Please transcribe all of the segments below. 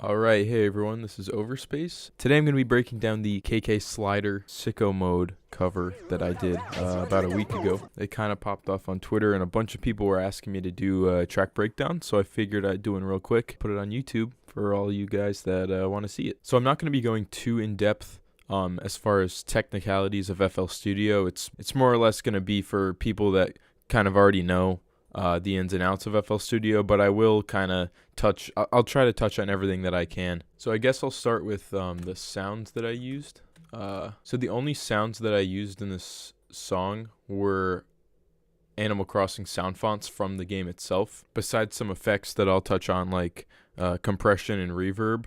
Alright, hey everyone, this is Overspace. Today I'm going to be breaking down the KK Slider Sicko Mode cover that I did about a week ago. It kind of popped off on Twitter and a bunch of people were asking me to do a track breakdown, so I figured I'd do one real quick, put it on YouTube for all you guys that want to see it. So I'm not going to be going too in-depth as far as technicalities of FL Studio. It's more or less going to be for people that kind of already know the ins and outs of FL Studio, but I will kind of I'll try to touch on everything that I can. So I guess I'll start with the sounds that I used. So the only sounds that I used in this song were Animal Crossing sound fonts from the game itself, besides some effects that I'll touch on like compression and reverb.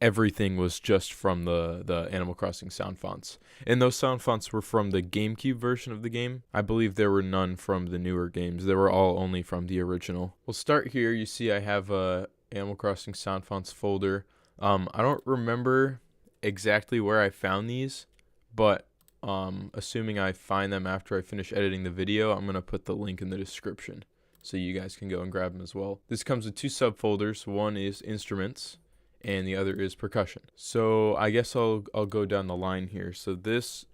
Everything was just from the Animal Crossing sound fonts. And those sound fonts were from the GameCube version of the game. I believe there were none from the newer games. They were all only from the original. We'll start here. You see I have a Animal Crossing sound fonts folder. I don't remember exactly where I found these, but assuming I find them after I finish editing the video, I'm going to put the link in the description so you guys can go and grab them as well. This comes with two subfolders. One is instruments, and the other is percussion. So I guess I'll go down the line here. So this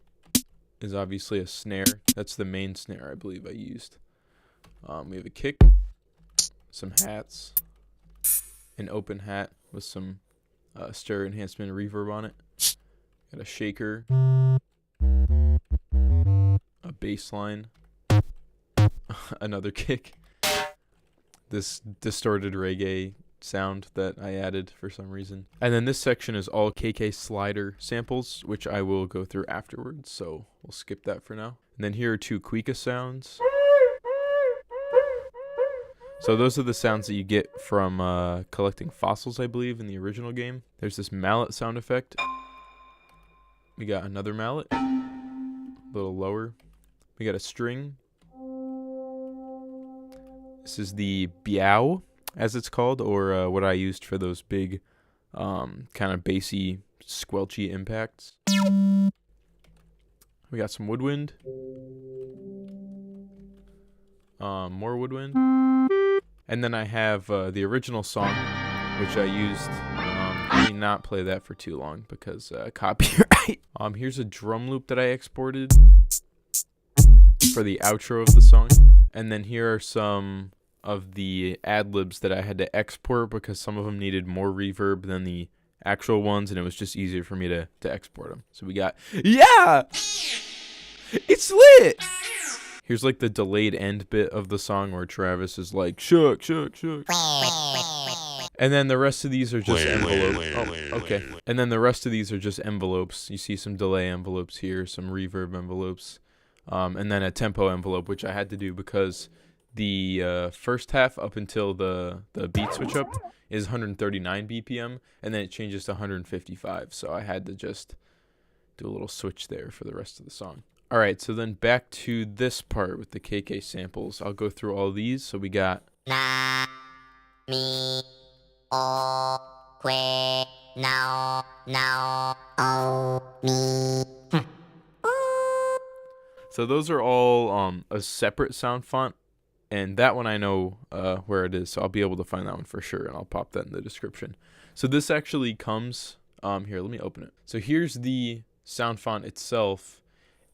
is obviously a snare. That's the main snare I believe I used. We have a kick, some hats, an open hat with some stereo enhancement and reverb on it. Got a shaker, a bass line, another kick, this distorted reggae sound that I added for some reason. And then this section is all KK Slider samples, which I will go through afterwards, so we'll skip that for now. And then here are two Quika sounds. So those are the sounds that you get from collecting fossils, I believe, in the original game. There's this mallet sound effect. We got another mallet, a little lower. We got a string. This is the biao, as it's called, or what I used for those big kind of bassy, squelchy impacts. We got some woodwind. More woodwind. And then I have the original song, which I used. Let me not play that for too long because copyright. Here's a drum loop that I exported for the outro of the song. And then here are some of the ad-libs that I had to export because some of them needed more reverb than the actual ones, and it was just easier for me to export them. So we got, yeah! It's lit! Here's like the delayed end bit of the song where Travis is like, shook, shook, shook. And then the rest of these are just envelopes. Oh, okay. And then the rest of these are just envelopes. You see some delay envelopes here, some reverb envelopes, and then a tempo envelope, which I had to do because the first half up until the beat switch up is 139 BPM, and then it changes to 155. So I had to just do a little switch there for the rest of the song. All right, so then back to this part with the KK samples. I'll go through all these. So we got na, mi, o, que, now, o, mi. So those are all a separate sound font. And that one I know where it is, so I'll be able to find that one for sure, and I'll pop that in the description. So this actually comes, here, let me open it. So here's the sound font itself,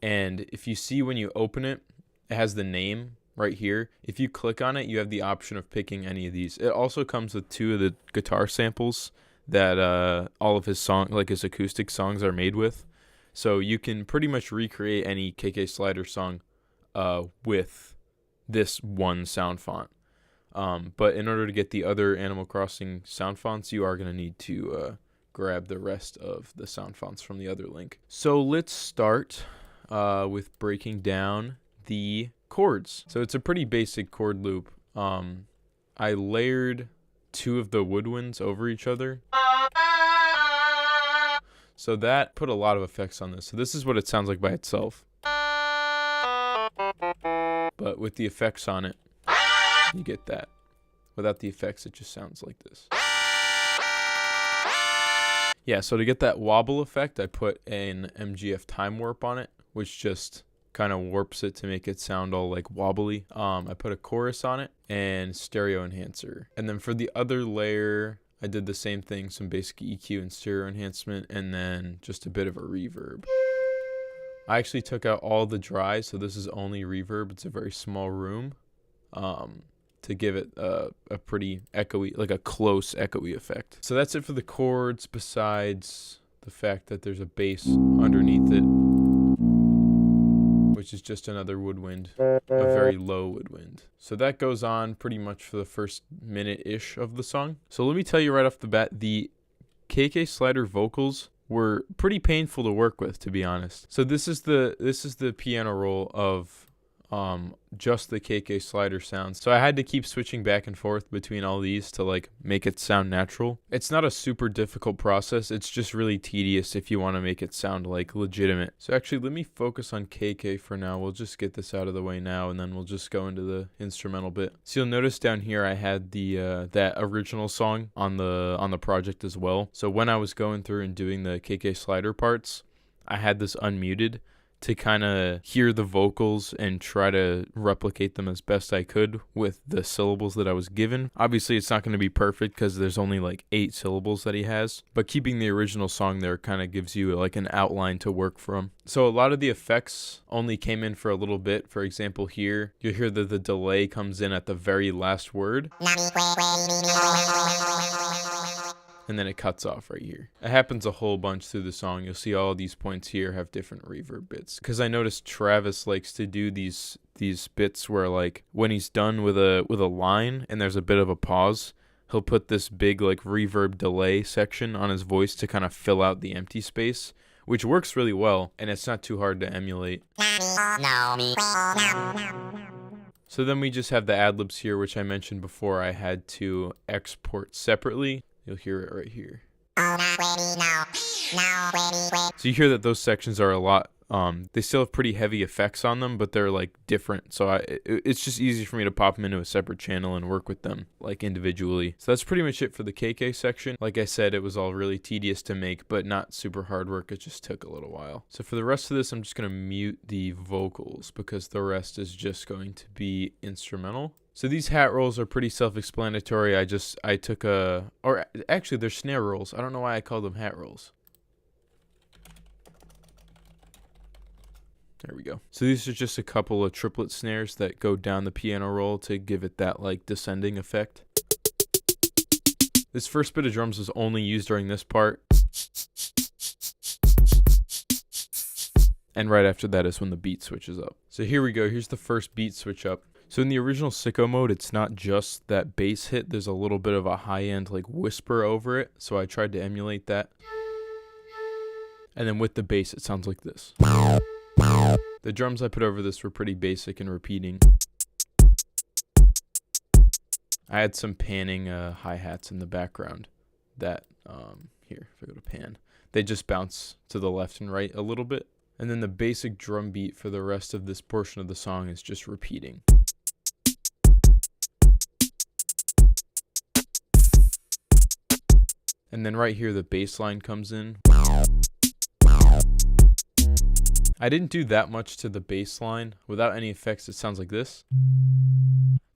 and if you see when you open it, it has the name right here. If you click on it, you have the option of picking any of these. It also comes with two of the guitar samples that all of his his acoustic songs are made with. So you can pretty much recreate any KK Slider song with this one sound font. But in order to get the other Animal Crossing sound fonts, you are going to need to grab the rest of the sound fonts from the other link. So let's start with breaking down the chords. So it's a pretty basic chord loop. I layered two of the woodwinds over each other. So that put a lot of effects on this. So this is what it sounds like by itself. But with the effects on it, you get that. Without the effects, it just sounds like this. Yeah, so to get that wobble effect, I put an MGF time warp on it, which just kind of warps it to make it sound all like wobbly. I put a chorus on it and stereo enhancer. And then for the other layer, I did the same thing, some basic EQ and stereo enhancement, and then just a bit of a reverb. I actually took out all the dry, so this is only reverb. It's a very small room, to give it a pretty echoey, like a close echoey effect. So that's it for the chords, besides the fact that there's a bass underneath it, which is just another woodwind, a very low woodwind. So that goes on pretty much for the first minute-ish of the song. So let me tell you right off the bat, the KK Slider vocals were pretty painful to work with, to be honest. So this is the piano roll of just the KK Slider sounds. So I had to keep switching back and forth between all these to like make it sound natural. It's not a super difficult process. It's just really tedious if you want to make it sound like legitimate. So actually, let me focus on KK for now. We'll just get this out of the way now, and then we'll just go into the instrumental bit. So you'll notice down here I had the that original song on the project as well. So when I was going through and doing the KK Slider parts, I had this unmuted to kind of hear the vocals and try to replicate them as best I could with the syllables that I was given. Obviously, it's not going to be perfect because there's only like 8 syllables that he has, but keeping the original song there kind of gives you like an outline to work from. So a lot of the effects only came in for a little bit. For example, here, you'll hear that the delay comes in at the very last word, and then it cuts off right here. It happens a whole bunch through the song. You'll see all these points here have different reverb bits. Because I noticed Travis likes to do these bits where like when he's done with a line and there's a bit of a pause, he'll put this big like reverb delay section on his voice to kind of fill out the empty space, which works really well, and it's not too hard to emulate. So then we just have the ad-libs here, which I mentioned before I had to export separately. You'll hear it right here. So you hear that those sections are a lot, they still have pretty heavy effects on them, but they're like different. So it's just easy for me to pop them into a separate channel and work with them like individually. So that's pretty much it for the KK section. Like I said, it was all really tedious to make, but not super hard work. It just took a little while. So for the rest of this, I'm just going to mute the vocals because the rest is just going to be instrumental. So these hat rolls are pretty self-explanatory. I took or actually they're snare rolls. I don't know why I call them hat rolls. There we go. So these are just a couple of triplet snares that go down the piano roll to give it that like descending effect. This first bit of drums was only used during this part. And right after that is when the beat switches up. So here we go. Here's the first beat switch up. So in the original Sicko Mode, it's not just that bass hit. There's a little bit of a high-end like whisper over it. So I tried to emulate that. And then with the bass, it sounds like this. The drums I put over this were pretty basic and repeating. I had some panning hi-hats in the background that, here, if I go to pan, they just bounce to the left and right a little bit. And then the basic drum beat for the rest of this portion of the song is just repeating. And then right here, the bass line comes in. I didn't do that much to the bass line. Without any effects, it sounds like this.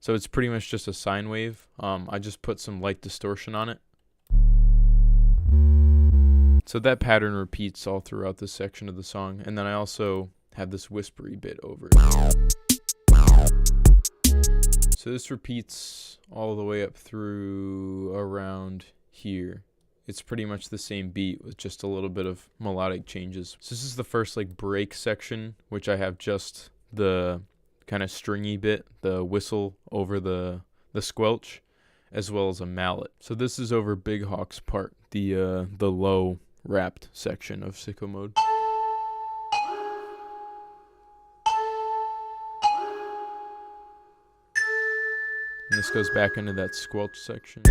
So it's pretty much just a sine wave. I just put some light distortion on it. So that pattern repeats all throughout this section of the song. And then I also have this whispery bit over it. So this repeats all the way up through around here. It's pretty much the same beat with just a little bit of melodic changes. So this is the first like break section, which I have just the kind of stringy bit, the whistle over the squelch, as well as a mallet. So this is over Big Hawk's part, the low rapped section of Sicko Mode. And this goes back into that squelch section.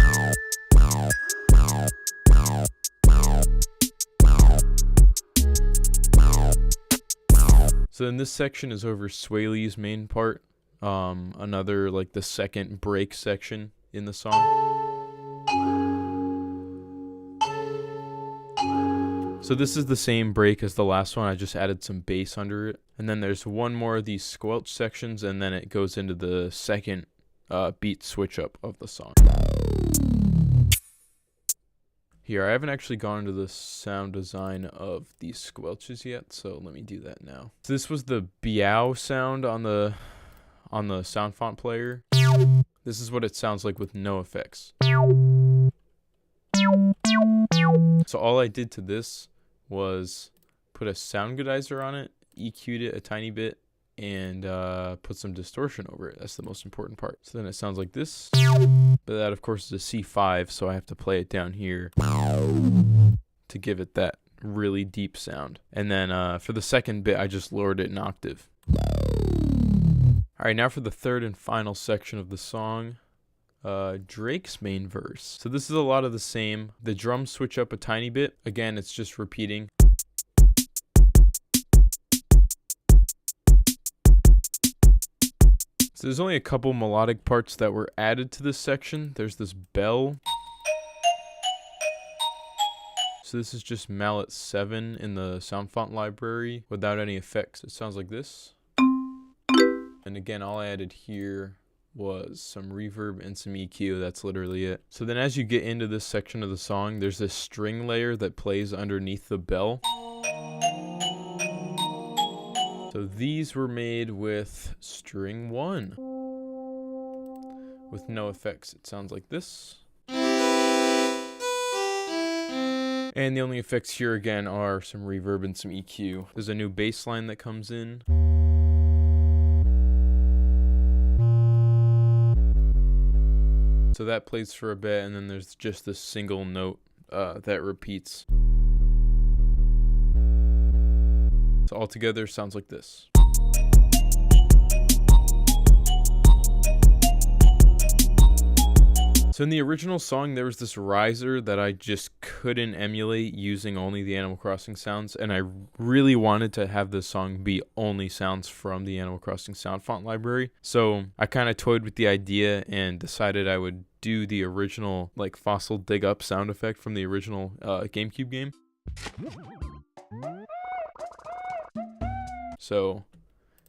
So then this section is over Swaley's main part, another like the second break section in the song. So this is the same break as the last one, I just added some bass under it. And then there's one more of these squelch sections, and then it goes into the second beat switch up of the song. Here, I haven't actually gone into the sound design of these squelches yet, so let me do that now. So this was the meow sound on the sound font player. This is what it sounds like with no effects. So all I did to this was put a sound goodizer on it, EQ'd it a tiny bit, and put some distortion over it. That's the most important part. So then it sounds like this, but that of course is a C5, so I have to play it down here to give it that really deep sound. And then for the second bit, I just lowered it an octave. All right, now for the third and final section of the song, Drake's main verse. So this is a lot of the same. The drums switch up a tiny bit. Again, it's just repeating. So there's only a couple melodic parts that were added to this section. There's this bell. So this is just mallet 7 in the sound font library without any effects. It sounds like this. And again, all I added here was some reverb and some EQ. That's literally it. So then as you get into this section of the song, there's this string layer that plays underneath the bell. So these were made with string 1 with no effects. It sounds like this. And the only effects here again are some reverb and some EQ. There's a new bass line that comes in. So that plays for a bit, and then there's just this single note that repeats. So altogether sounds like this. So in the original song, there was this riser that I just couldn't emulate using only the Animal Crossing sounds, and I really wanted to have this song be only sounds from the Animal Crossing sound font library. So I kind of toyed with the idea and decided I would do the original like fossil dig up sound effect from the original GameCube game. So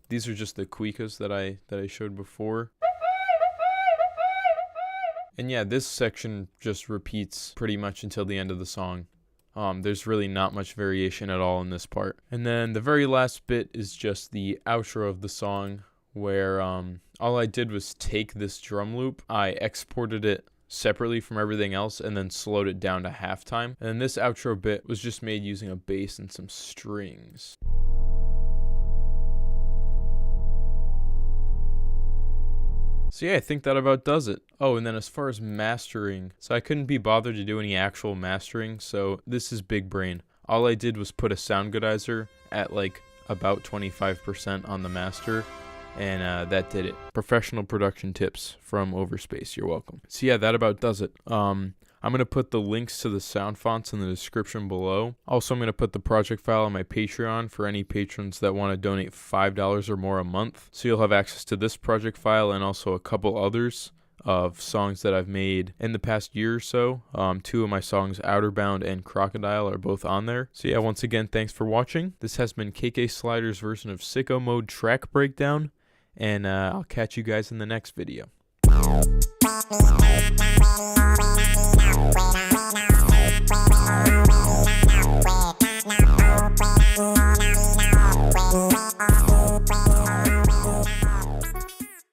these are just the cuicas that I showed before. And yeah, this section just repeats pretty much until the end of the song. There's really not much variation at all in this part. And then the very last bit is just the outro of the song, where all I did was take this drum loop, I exported it separately from everything else, and then slowed it down to halftime. And then this outro bit was just made using a bass and some strings. So yeah, I think that about does it. Oh, and then as far as mastering, so I couldn't be bothered to do any actual mastering, so this is big brain. All I did was put a sound goodizer at like about 25% on the master, and that did it. Professional production tips from Overspace, you're welcome. So yeah, that about does it. I'm going to put the links to the sound fonts in the description below. Also, I'm going to put the project file on my Patreon for any patrons that want to donate $5 or more a month. So you'll have access to this project file and also a couple others of songs that I've made in the past year or so. 2 of my songs, Outerbound and Crocodile, are both on there. So yeah, once again, thanks for watching. This has been KK Slider's version of Sicko Mode track breakdown, and I'll catch you guys in the next video.